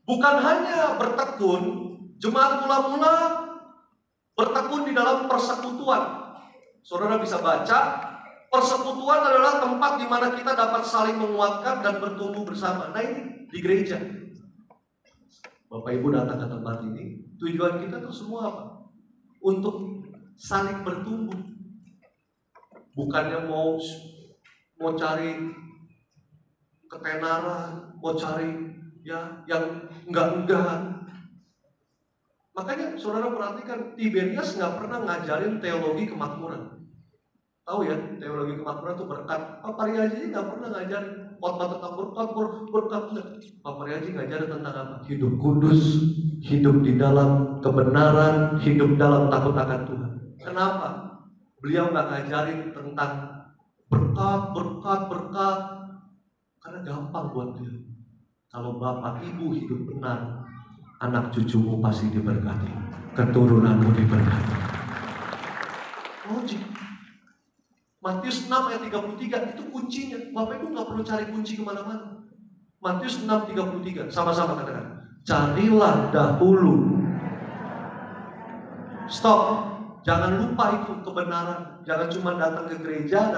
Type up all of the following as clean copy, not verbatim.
Bukan hanya bertekun, jemaat mula-mula bertekun di dalam persekutuan. Saudara bisa baca, persekutuan adalah tempat di mana kita dapat saling menguatkan dan bertumbuh bersama. Nah ini di gereja. Bapak Ibu datang ke tempat ini, tujuan kita tuh semua apa? Untuk saling bertumbuh. Bukannya mau cari ketenaran, mau cari ya yang enggak. Makanya saudara perhatikan, Tiberias nggak pernah ngajarin teologi kemakmuran. Tahu ya, teologi kemakmuran itu berkat. Pak Pariaji nggak pernah ngajarin khotbah tentang berkat. Pak Pariaji ngajarin tentang apa? Hidup kudus, hidup di dalam kebenaran, hidup dalam takut akan Tuhan. Kenapa? Beliau nggak ngajarin tentang berkat. Karena gampang buat dia. Kalau bapak ibu hidup benar, anak cucumu pasti diberkati, keturunanmu diberkati. Logik. Matius 6 ayat 33 itu kuncinya. Bapak ibu nggak perlu cari kunci kemana-mana. Matius 6:33, sama-sama katakan. Carilah dahulu. Stop. Jangan lupa itu kebenaran. Jangan cuma datang ke gereja,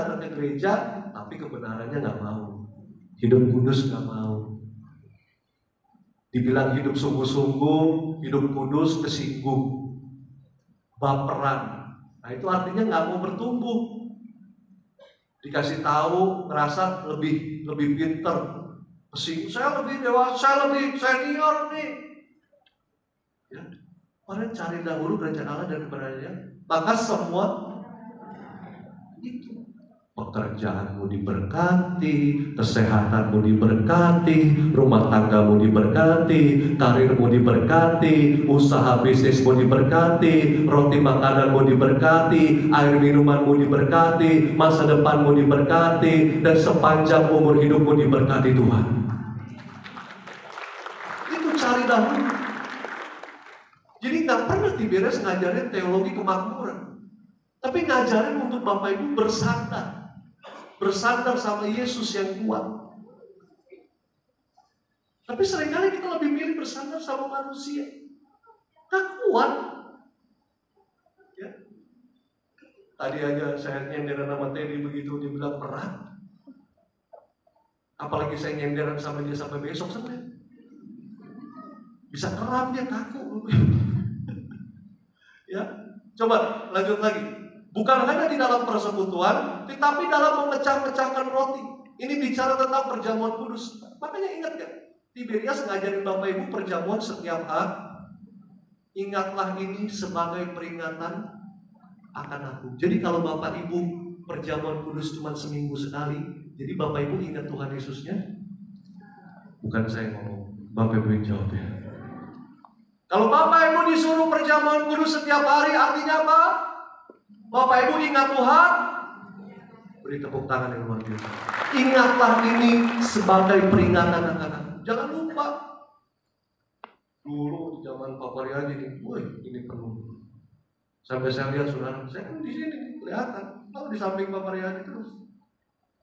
tapi kebenarannya nggak mau. Hidup kudus nggak mau. Dibilang hidup sungguh-sungguh, hidup kudus kesinggung, baperan. Nah itu artinya nggak mau bertumbuh. Dikasih tahu ngerasa lebih pinter, kesinggung. Saya lebih dewasa, saya lebih senior nih. Ya, padahal cari dahulu kerajaan Allah dan kebenarannya, maka semua itu. Pekerjaanmu diberkati, kesehatanmu diberkati, rumah tanggamu diberkati, karirmu diberkati, usaha bisnismu diberkati, roti makananmu diberkati, air minumanmu diberkati, masa depanmu diberkati, dan sepanjang umur hidupmu diberkati Tuhan. Itu cari dahulu. Jadi gak pernah Tiberias ngajarin teologi kemakmuran, tapi ngajarin untuk Bapak Ibu bersandar sama Yesus yang kuat. Tapi seringkali kita lebih milih bersandar sama manusia. Gak kuat. Ya. Tadi aja saya nyenderan sama Teddy begitu, dia bilang berat. Apalagi saya nyenderan sama dia sampai besok sebenarnya. Bisa kram dia, kaku. Ya, coba lanjut lagi. Bukan hanya di dalam persekutuan, tetapi dalam memecah-mecahkan roti. Ini bicara tentang perjamuan kudus. Makanya ingat ya, Tiberias ngajarin Bapak Ibu perjamuan setiap hari. Ingatlah ini sebagai peringatan akan aku. Jadi kalau Bapak Ibu perjamuan kudus cuma seminggu sekali, jadi Bapak Ibu ingat Tuhan Yesusnya? Bukan saya ngomong, Bapak Ibu yang jawab ya. Kalau Bapak Ibu disuruh perjamuan kudus setiap hari, artinya apa? Bapak Ibu ingat Tuhan, beri tepuk tangan yang luar biasa. Ingatlah ini sebagai peringatan akan aku. Jangan lupa. Dulu di zaman Pak Pariaji nih, woi ini penuh. Sampai saya lihat saudara, saya kan di sini kelihatan, tahu di samping Pak Pariaji terus.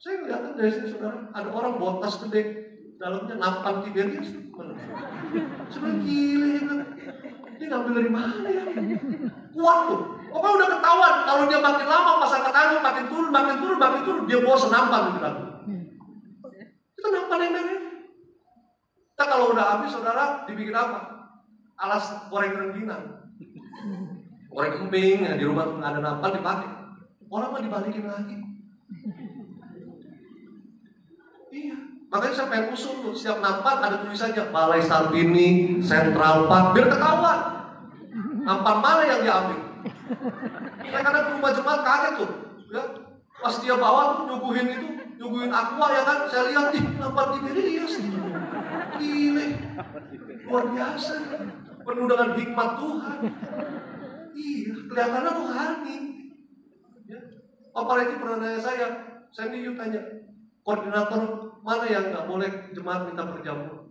Saya kelihatan dari sini saudara, ada orang bawa tas gede, dalamnya nampan Tiberias. Sebenarnya gila ya kan. Dia ngambil dari mana ya? Kuat tuh. Pokoknya udah ketahuan kalau dia makin lama pas angkat tangan makin turun, dia bawa senampan gitu. Itu nampan yang mana? Kita kalau udah habis saudara dibikin apa? Alas goreng rengginang, goreng kemping, ya, di rumah nggak ada nampan dipakai. Orang mah dibalikin lagi. Iya. Makanya saya pengen usul tuh, setiap nampan ada tulisannya Balai Sarbini, Central Park, biar ketahuan nampan mana yang diambil. Saya kadang ke rumah jemaat kaget tuh, ya. Pas dia bawa tuh nyuguhin aqua ya kan, saya lihat nih nampan Tiberias, gile, luar biasa, penuh dengan hikmat Tuhan. Iya, kelihatannya rohani. Ya. Apalagi pernah nanya saya nih tanya, koordinator mana yang nggak boleh jemaat minta perjamuan?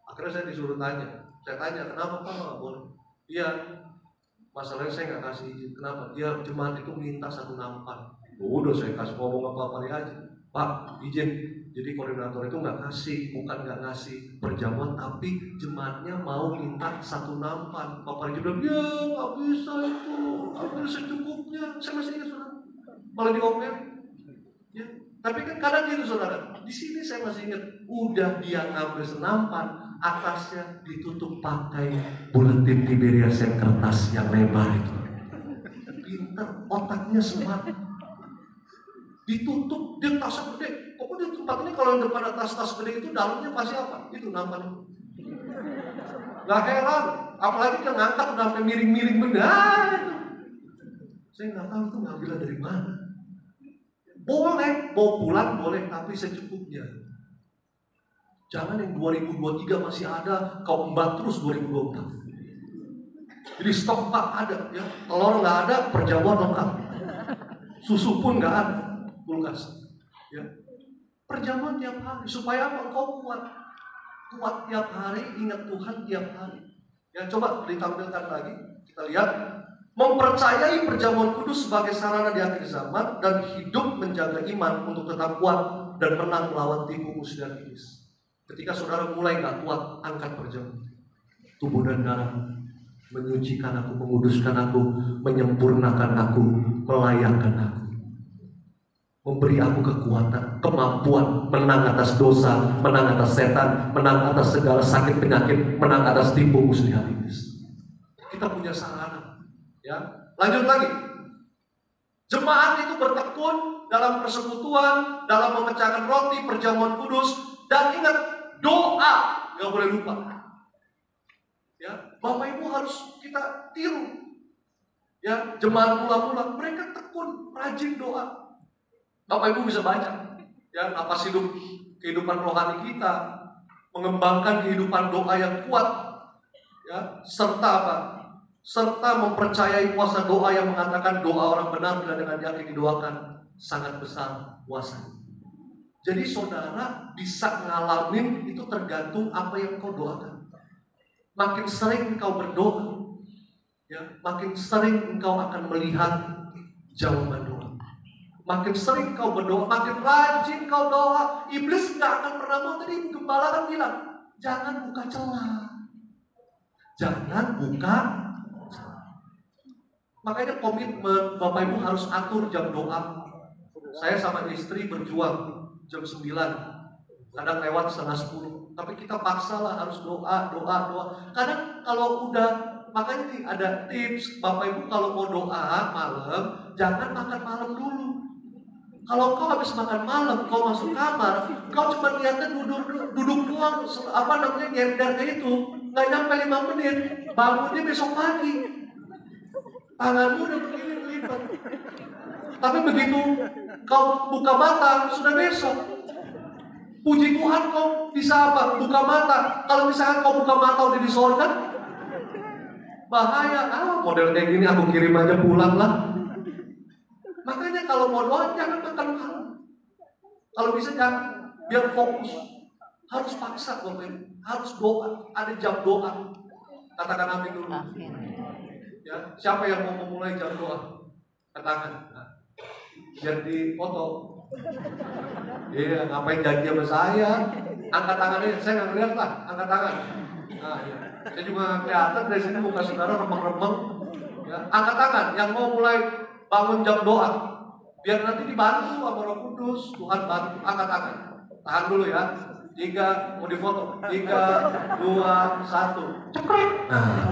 Akhirnya saya disuruh tanya. Saya tanya, kenapa Pak nggak boleh? Iya, masalahnya saya nggak kasih izin. Kenapa? Dia jemaat itu minta satu nampan. Udah saya kasih ngomong ke Pak Pari aja. Pak, izin Jadi koordinator itu bukan nggak ngasih perjamuan, tapi jemaatnya mau minta satu nampan. Bapak Regi bilang, ya nggak bisa itu, ambil secukupnya. Saya masih ingat saudara, malah diomel. Ya. Tapi kan kadang gitu saudara, di sini saya masih ingat, udah dia ngambil senampan, atasnya ditutup pakai buletin Tiberias yang kertas yang lebar itu. Pinter, otaknya smart. Ditutup, dia tasnya gede. Pokoknya tempat ini kalau yang depan tas-tas gede itu dalamnya pasti apa? Itu nampan. Gak heran, apalagi dia ngangkat udah sampai miring-miring benar itu. Saya nggak tahu itu ngambilnya dari mana. Boleh, mau pulang boleh, tapi secukupnya. Jangan yang 2023 masih ada, kau embat terus 2024. Jadi stok Pak ada, ya. Telur nggak ada, perjamuan lengkap. Susu pun nggak ada, kulkas. Ya. Perjamuan tiap hari, supaya apa? Engkau kuat tiap hari, ingat Tuhan tiap hari. Ya, coba ditampilkan lagi, kita lihat. Mempercayai perjamuan kudus sebagai sarana di akhir zaman dan hidup menjaga iman untuk tetap kuat dan menang melawan tipu musnah iblis. Ketika saudara mulai gak kuat, angkat perjamuan. Tubuh dan darah menyucikan aku, menguduskan aku, menyempurnakan aku, melayakkan aku, memberi aku kekuatan, kemampuan menang atas dosa, menang atas setan, menang atas segala sakit penyakit, menang atas tipu musnah iblis. Kita punya sarana. Ya, lanjut lagi. Jemaat itu bertekun dalam persekutuan, dalam memecahkan roti, perjamuan kudus, dan ingat doa, nggak boleh lupa. Ya, Bapak Ibu harus kita tiru. Ya, jemaat mula-mula mereka tekun, rajin doa. Bapak Ibu bisa baca. Ya, napas hidup kehidupan rohani kita, mengembangkan kehidupan doa yang kuat. Ya, serta apa? Serta mempercayai kuasa doa yang mengatakan doa orang benar bila dengan yakin didoakan sangat besar kuasa. Jadi saudara bisa ngalamin itu tergantung apa yang kau doakan. Makin sering engkau berdoa, ya, makin sering engkau akan melihat jawaban doa. Makin sering kau berdoa, makin rajin kau doa, iblis nggak akan pernah mau. Tadi gembala kan bilang, jangan buka celah, jangan buka. Makanya komitmen Bapak Ibu harus atur jam doa. Saya sama istri berjuang jam 9, kadang lewat setengah 10. Tapi kita paksa lah harus doa. Kadang kalau udah, makanya nih ada tips Bapak Ibu kalau mau doa malam, jangan makan malam dulu. Kalau kau habis makan malam, kau masuk kamar, kau cuma lihatnya duduk doang, nyender itu, nggak nyampe 5 menit, bangunnya besok pagi. Tanganmu udah berlipat. Tapi begitu kau buka mata, sudah besok. Puji Tuhan kau bisa apa? Buka mata. Kalau misalkan kau buka mata udah di sorga, bahaya. Model kayak gini aku kirim aja pulang lah. Makanya kalau mau doa jangan makan malam. Kalau bisa jangan, biar fokus. Harus paksa Bapak, harus doa. Ada jam doa. Katakan amin dulu. Ya, siapa yang mau memulai jam doa? Katakan. Nah, biar dipoto. Iya, ngapain janji sama saya? Angkat tangannya, saya nggak ngeliat lah. Angkat tangan. Nah, ya. Saya juga nggak kelihatan dari sini muka saudara remeng-remeng. Ya, angkat tangan. Yang mau mulai bangun jam doa, biar nanti dibantu sama Roh Kudus. Tuhan bantu. Angkat tangan. Tahan dulu ya. 3, mau difoto. 3, 2, 1. Cekrek. Nah.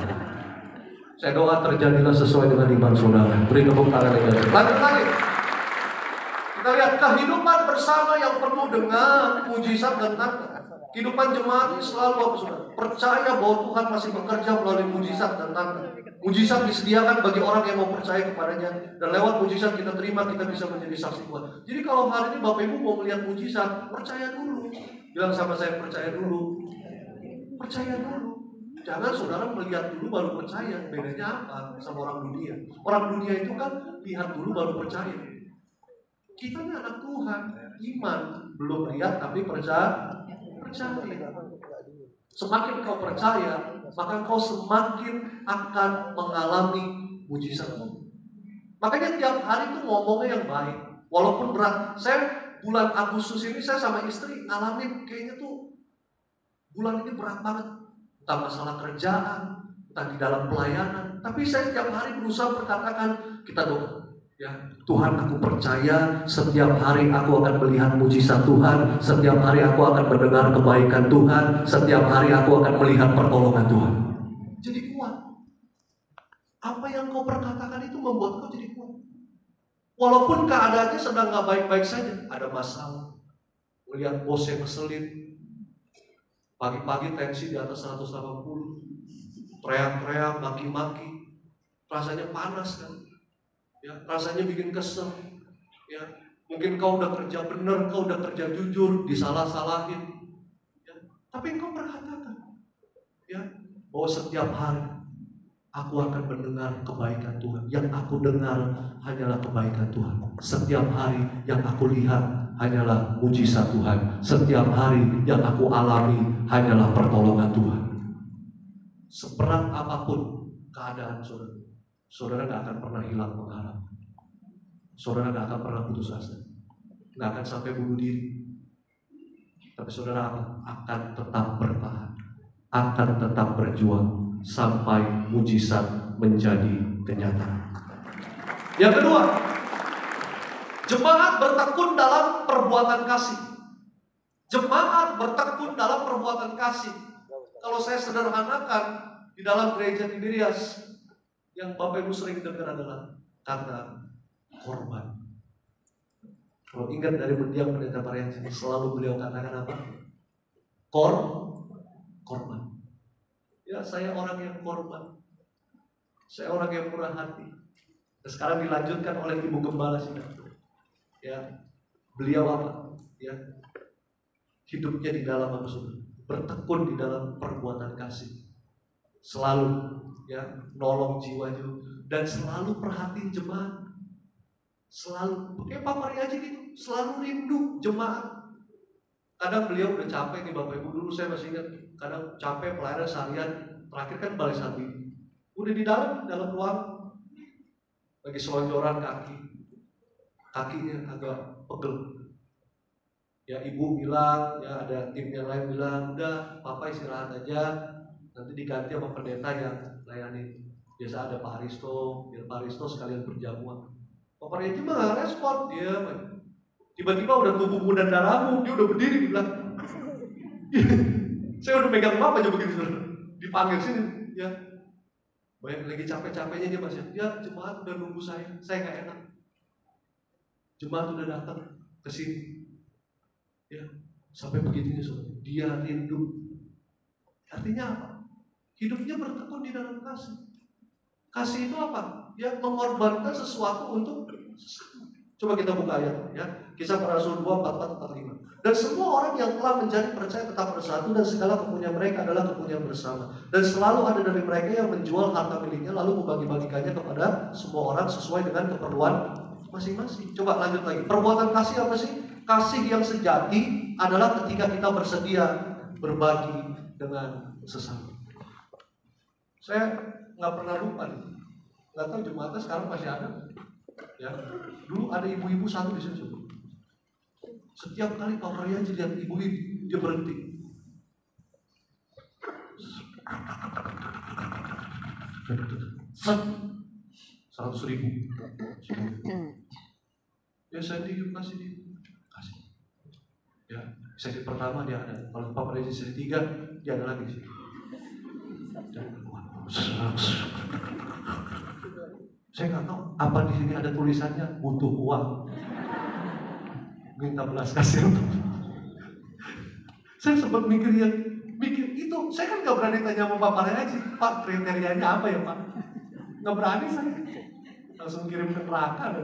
Saya doa terjadilah sesuai dengan iman saudara. Beri tepuk tangan lagi. Lanjut lagi. Kita lihat kehidupan bersama yang penuh dengan mujizat dan tanda. Kehidupan jemaat ini selalu apa saudara? Percaya bahwa Tuhan masih bekerja melalui mujizat dan tanda. Mujizat disediakan bagi orang yang mau percaya kepadanya. Dan lewat mujizat kita terima, kita bisa menjadi saksi Tuhan. Jadi kalau hari ini Bapak Ibu mau melihat mujizat, percaya dulu. Bilang sama saya, percaya dulu. Percaya dulu. Jangan saudara melihat dulu baru percaya. Bedanya apa sama orang dunia? Orang dunia itu kan lihat dulu baru percaya. Kita ini anak Tuhan, iman, belum lihat tapi percaya. Semakin kau percaya, maka kau semakin akan mengalami mujizat. Makanya tiap hari itu ngomongnya yang baik, walaupun berat. Saya bulan Agustus ini saya sama istri ngalamin kayaknya tuh bulan ini berat banget. Entah masalah kerjaan, entah di dalam pelayanan. Tapi saya setiap hari berusaha berkatakan, kita doa. Ya, Tuhan, aku percaya setiap hari aku akan melihat mujizat Tuhan. Setiap hari aku akan mendengar kebaikan Tuhan. Setiap hari aku akan melihat pertolongan Tuhan. Jadi kuat. Apa yang kau perkatakan itu membuat kau jadi kuat. Walaupun keadaannya sedang gak baik-baik saja. Ada masalah. Melihat bos yang ngeselin. Pagi-pagi tensi di atas 180. Teriak-teriak, maki-maki. Rasanya panas kan. Ya, rasanya bikin kesel. Ya, mungkin kau udah kerja benar, kau udah kerja jujur, disalah-salahin. Ya, tapi engkau berkatakan, ya, bahwa setiap hari aku akan mendengar kebaikan Tuhan. Yang aku dengar hanyalah kebaikan Tuhan. Setiap hari yang aku lihat hanyalah mujizat Tuhan. Setiap hari yang aku alami hanyalah pertolongan Tuhan. Seberat apapun keadaan saudara, saudara gak akan pernah hilang pengharapan. Saudara gak akan pernah putus asa. Gak akan sampai bunuh diri. Tapi saudara akan tetap bertahan. Akan tetap berjuang sampai mujizat menjadi kenyataan. Yang kedua, jemaat bertekun dalam perbuatan kasih. Jemaat bertekun dalam perbuatan kasih. Kalau saya sederhanakan, di dalam gereja Tiberias, yang Bapak Ibu sering dengar adalah kata korban. Kalau ingat dari mendiang pendeta Parian sini, selalu beliau katakan apa? Korban. Ya, saya orang yang korban. Saya orang yang murah hati. Dan sekarang dilanjutkan oleh Ibu Gembala sini. Ya, beliau apa? Ya, hidupnya di dalam apa, saudara? Bertekun di dalam perbuatan kasih. Selalu ya nolong jiwa dan selalu perhatiin jemaat. Selalu, kayak Pak Mari aja gitu, selalu rindu jemaat. Kadang beliau udah capek nih Bapak Ibu, dulu saya masih ingat, kadang capek pelayanan seharian, terakhir kan balik sapi. Udah di dalam ruang, lagi selonjoran kakinya agak pegel. Ya ibu bilang, ya ada tim yang lain bilang, udah Papa istirahat aja, nanti diganti sama pendeta yang layani. Biasa ada Pak Haristo, biar Pak Haristo sekalian berjamuan. Pak Riaji mah gak respon, dia tiba-tiba udah tubuhmu dan darahmu, dia udah berdiri, dia bilang, saya udah megang apa aja begitu, dipanggil sini, ya. Banyak lagi capek-capeknya dia masih, ya jemaat udah nunggu saya gak enak. Jemaat udah datang ke sini, ya sampai begitunya saudara, dia rindu. Artinya apa? Hidupnya bertekun di dalam kasih. Kasih itu apa? Ya mengorbankan sesuatu untuk sesama. Coba kita buka ayat ya. Kisah Para Rasul 2, 44, 45. Dan semua orang yang telah menjadi percaya tetap bersatu, dan segala kepunyaan mereka adalah kepunyaan bersama. Dan selalu ada dari mereka yang menjual harta miliknya lalu membagi-bagikannya kepada semua orang sesuai dengan keperluan masing-masing. Coba lanjut lagi. Perbuatan kasih apa sih? Kasih yang sejati adalah ketika kita bersedia berbagi dengan sesama. Saya nggak pernah lupa nih. Nggak tahu jemaatnya sekarang masih ada. Ya, dulu ada ibu-ibu satu di situ. Setiap kali Pak Maria lihat ibu ini, dia berhenti. 100.000. Ya saya kasih dia. Kasih. Ya, sesi pertama dia ada. Kalau Pak Maria sesi 3, dia ada lagi sih. Saya nggak tahu apa di sini ada tulisannya butuh uang, minta belas kasihan. Saya sempat mikir itu. Saya kan nggak berani tanya sama Pak Haji, Pak kriterianya apa ya Pak? Nggak berani saya, langsung kirim ke neraka.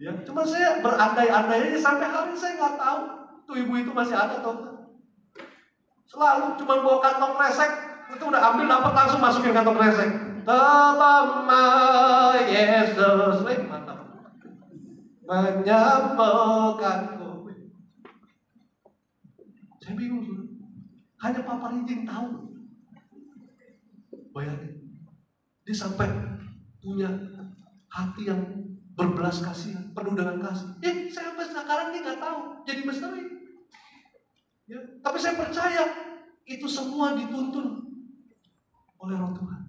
Ya, cuma saya berandai-andai aja sampai hari saya nggak tahu tuh ibu itu masih ada atau enggak. Selalu cuma bawa kantong kresek, itu udah ambil dapat langsung masukin kantong kresek. Terima Yesus, mantap. Menyampaikanku. Saya bingung, hanya Papa Rijing tahu. Bayangin, dia sampai punya hati yang berbelas kasihan, penuh dengan kasih. Saya sampai sekarang ini nggak tahu jadi misteri. Ya, tapi saya percaya itu semua dituntun oleh Roh Tuhan.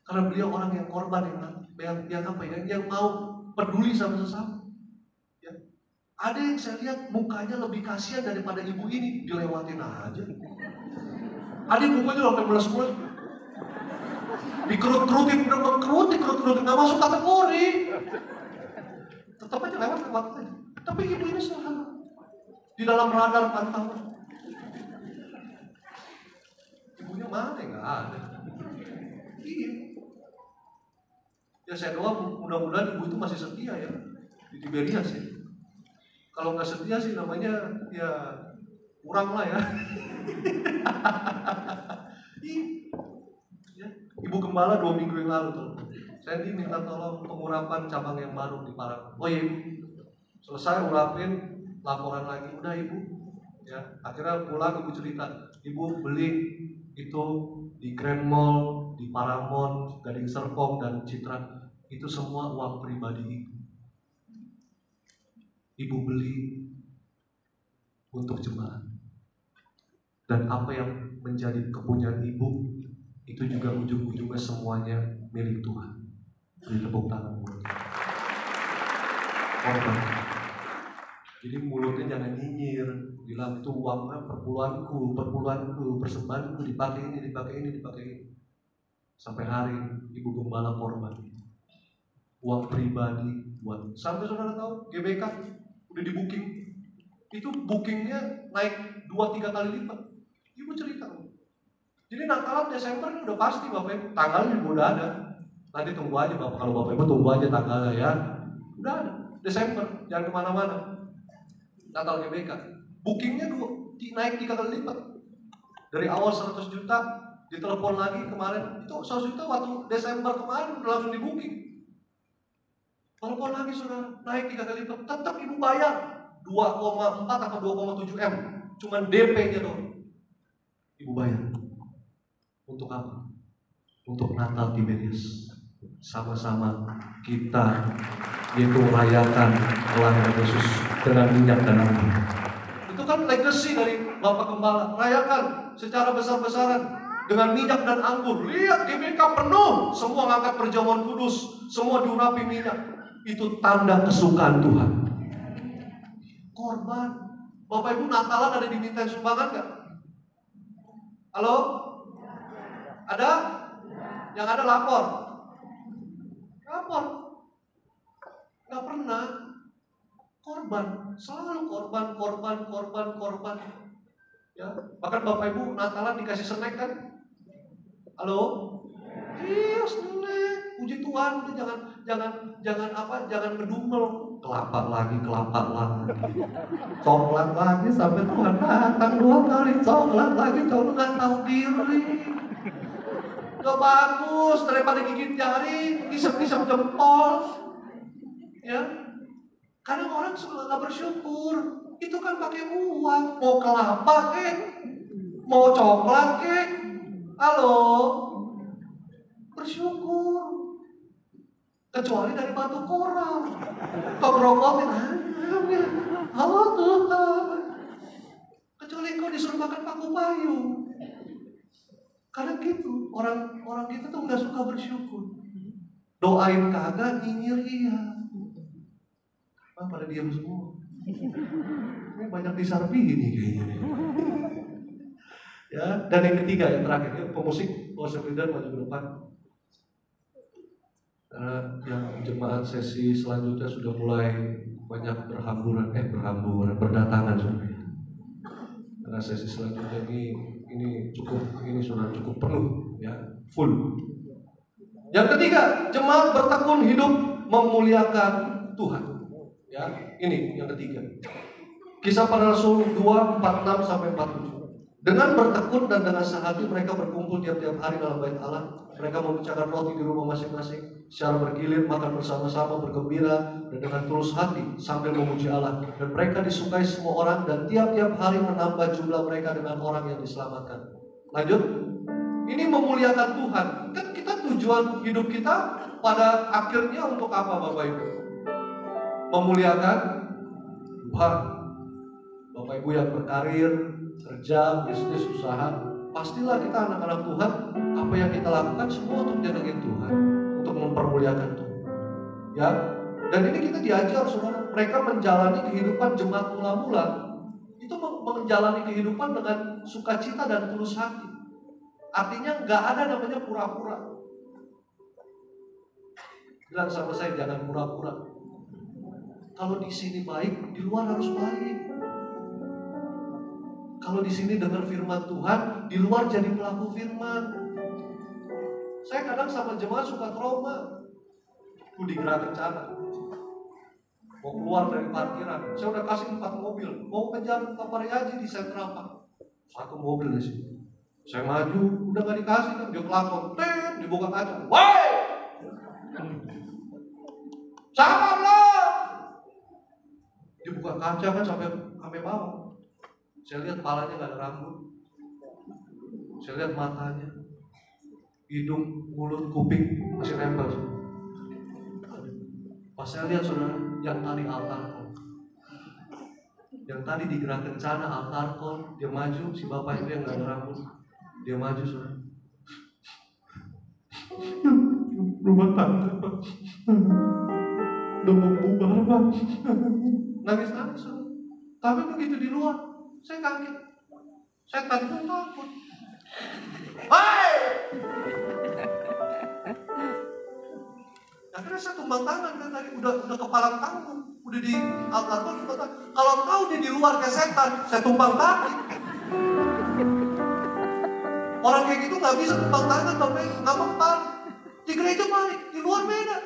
Karena beliau orang yang korban, yang mau peduli sama sesama. Ya. Ada yang saya lihat mukanya lebih kasihan daripada ibu ini, dilewatin aja. Ada yang mukanya sampai meles-meles, dikerut-kerutin, nggak masuk kategori. Tetap aja lewat aja. Tapi ibu ini selalu di dalam radar pantauan. Ibunya mana? Nggak ada. Iya. Ya saya doa mudah-mudahan ibu itu masih setia ya di Tiberias ya. Kalau nggak setia sih namanya ya kurang lah ya. Ya. Ibu Gembala 2 minggu yang lalu tuh, saya diminta tolong pengurapan cabang yang baru di Parang. Oh iya ibu, selesai urapin, laporan lagi, udah ibu. Ya, akhirnya pulang ibu cerita, ibu beli itu di Grand Mall, di Paramount, Gading Serpong dan Citra, itu semua uang pribadi ibu. Ibu beli untuk jemaat. Dan apa yang menjadi kepunyaan ibu itu juga ujung-ujungnya semuanya milik Tuhan. Beri tepuk tangan buat korban. Jadi mulutnya jangan nyinyir, bilang itu uangnya perpuluhanku, persembahanku, dipakai ini. Sampai hari ibu gembala korban. Uang pribadi buat. Sampai saudara tahu GBK udah di booking. Itu bookingnya naik 2-3 kali lipat. Ibu cerita. Jadi Natalan Desember ini udah pasti Bapak Ibu, tanggalnya juga udah ada. Nanti tunggu aja Bapak, kalau Bapak Ibu tunggu aja tanggalnya ya. Udah ada, Desember, jangan kemana-mana. Natal GBK, bookingnya naik 3 kali lipat. Dari awal 100 juta, ditelepon lagi kemarin, itu 100 juta waktu Desember kemarin udah langsung di booking. Telepon lagi saudara, naik 3 kali lipat, tetap Ibu bayar 2,4 atau 2,7 M, cuman DP-nya doang. Ibu bayar. Untuk apa? Untuk Natal Tiberias. Sama-sama kita itu merayakan kelahiran Yesus dengan minyak dan anggur. Itu kan legacy dari Bapak Gembala. Rayakan secara besar-besaran dengan minyak dan anggur. Lihat GBK penuh, semua ngangkat perjamuan kudus, semua diurapi minyak. Itu tanda kesukaan Tuhan. Korban. Bapak Ibu Natalan ada dimintain sumbangan nggak? Halo? Ada? Yang ada lapor. Gak pernah. Korban. Selalu korban. Ya. Bahkan Bapak Ibu Natalan dikasih snack kan? Halo? Iya snack. Puji Tuhan, jangan ngedumel. Kelapa lagi. Coklat lagi sampai Tuhan datang 2 kali. Coklat lagi, nggak tahu diri. Gak bagus, daripada gigit jari, isep-isep jempol. Ya, kadang orang suka gak bersyukur. Itu kan pakai uang, mau kelapa mau coklat halo, bersyukur. Kecuali dari batu koral, keberokotin, halo Tuhan. Kecuali engkau disuruh makan paku payung. Karena gitu, orang kita tuh gak suka bersyukur. Doain kagak, nyinyir iya. Pada diam semua. Ini banyak disarpi ini kayaknya. Ya, dan yang ketiga, yang terakhir, ya, pemusik worship leader maju ke depan. Karena yang jemaat sesi selanjutnya sudah mulai banyak berdatangan sebenarnya. Karena sesi selanjutnya ini cukup penuh ya, full. Yang ketiga, jemaat bertekun hidup memuliakan Tuhan. Ya, ini yang ketiga. Kisah Para Rasul 2:46 sampai 47. Dengan bertekun dan dengan sehati mereka berkumpul tiap-tiap hari dalam bait Allah. Mereka memecahkan roti di rumah masing-masing, secara bergilir makan bersama-sama, bergembira dan dengan tulus hati sambil memuji Allah. Dan mereka disukai semua orang dan tiap-tiap hari menambah jumlah mereka dengan orang yang diselamatkan. Lanjut. Ini memuliakan Tuhan. Kan kita tujuan hidup kita pada akhirnya untuk apa Bapak Ibu? Memuliakan Tuhan. Bapak Ibu yang berkarir, kerja, bisnis, usaha, pastilah kita anak-anak Tuhan, apa yang kita lakukan semua untuk nyenengin Tuhan, untuk mempermuliakan Tuhan. Ya, dan ini kita diajar saudara, mereka menjalani kehidupan jemaat mula-mula itu menjalani kehidupan dengan sukacita dan tulus hati. Artinya nggak ada namanya pura-pura. Bilang sama saya, jangan pura-pura. Kalau di sini baik, di luar harus baik. Kalau di sini dengar firman Tuhan, di luar jadi pelaku firman. Saya kadang sama jemaat suka trauma. Aku di Gerah Kencana, mau keluar dari parkiran, saya udah kasih 4 mobil, mau kejar Pak Pariaji di Sentral Pak. 1 mobil di sini. Saya maju, udah gak dikasih kan, dia kelakon, dibuka kaca, woi, sabar lah. Dibuka kaca kan sampai bawah. Saya lihat palanya gak ada rambut, saya lihat matanya, hidung, mulut, kuping masih nempel. Pas saya lihat saudara, yang tadi altar call, yang tadi di Gerah Kencana altar call, dia maju, si bapak itu yang gak ada rambut, dia maju saudara. Rumah tangga Pak, udah mau bubar Pak. Nangis-nangis saudara. Tapi begitu di luar, saya kaget. Saya tadi pun takut. Hai! Akhirnya saya tumbang tangan kan tadi, udah kepalang tanggung, udah di altar call tumbang tangan. Kalau tahu dia di luar kayak setan, saya tumbang kaki. Orang kayak gitu nggak bisa tumbang tangan, Bapak, nggak mempan. Di gereja baik, di luar beda.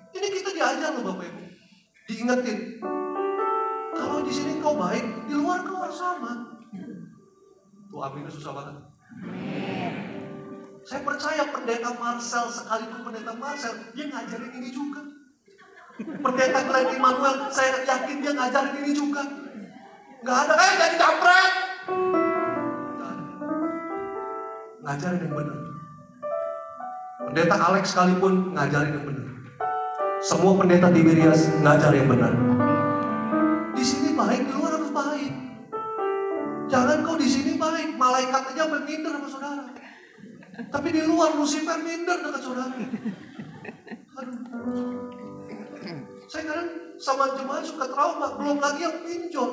Ini kita diajar loh Bapak Ibu, diingetin. Kalau di sini kau baik, di luar kau harus sama. Tuh aminnya susah banget. Saya percaya pendeta Marcel, sekalipun pendeta Marcel, dia ngajarin ini juga. Pendeta Glenn Immanuel, saya yakin dia ngajarin ini juga. Nggak ada, jadi kampret. Ngajarin yang benar. Pendeta Alex sekalipun ngajarin yang benar. Semua pendeta Tiberias ngajar yang benar. Di sini baik, di luar harus baik. Jangan kau di sini baik, malaikat aja minder sama saudara. Tapi di luar Lucifer minder dekat saudara. Aduh. Saya kadang sama jemaat suka trauma, belum lagi yang pinjol.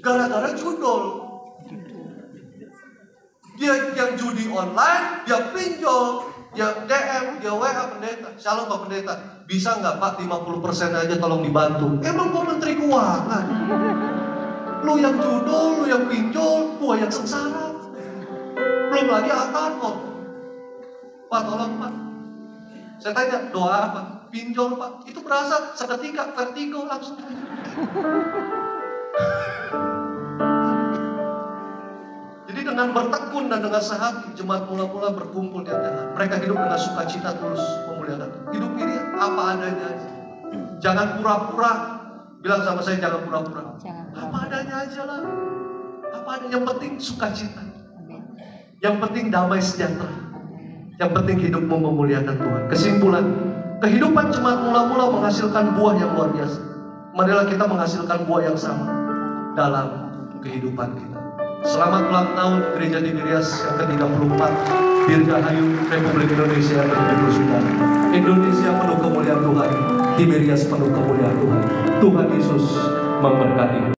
Gara-gara judol. Dia yang judi online, dia pinjol, dia DM, dia WA pendeta. Shalom Pak Pendeta, bisa nggak Pak 50% aja tolong dibantu? Emang gua menteri keuangan. Lu yang judol, lu yang pinjol, gua yang sengsara. Belum lagi altar kok. Pak tolong Pak. Saya tanya, doa apa? Pinjol Pak. Itu berasa seketika vertigo langsung. Jadi dengan bertekun dan dengan sehati, jemaat mula-mula berkumpul di antara. Mereka hidup dengan sukacita tulus memuliakan. Hidup ini apa adanya aja. Jangan pura-pura. Bilang sama saya, jangan pura-pura. Apa adanya aja lah. Apa adanya, yang penting sukacita. Yang penting damai sejahtera. Yang penting hidupmu memuliakan Tuhan. Kesimpulan, kehidupan jemaat mula-mula menghasilkan buah yang luar biasa. Marilah kita menghasilkan buah yang sama dalam kehidupan kita. Selamat ulang tahun Gereja Tiberias yang ke-34, Dirgahayu Republik Indonesia yang ke-79. Indonesia penuh kemuliaan Tuhan, Tiberias penuh kemuliaan Tuhan. Tuhan Yesus memberkati.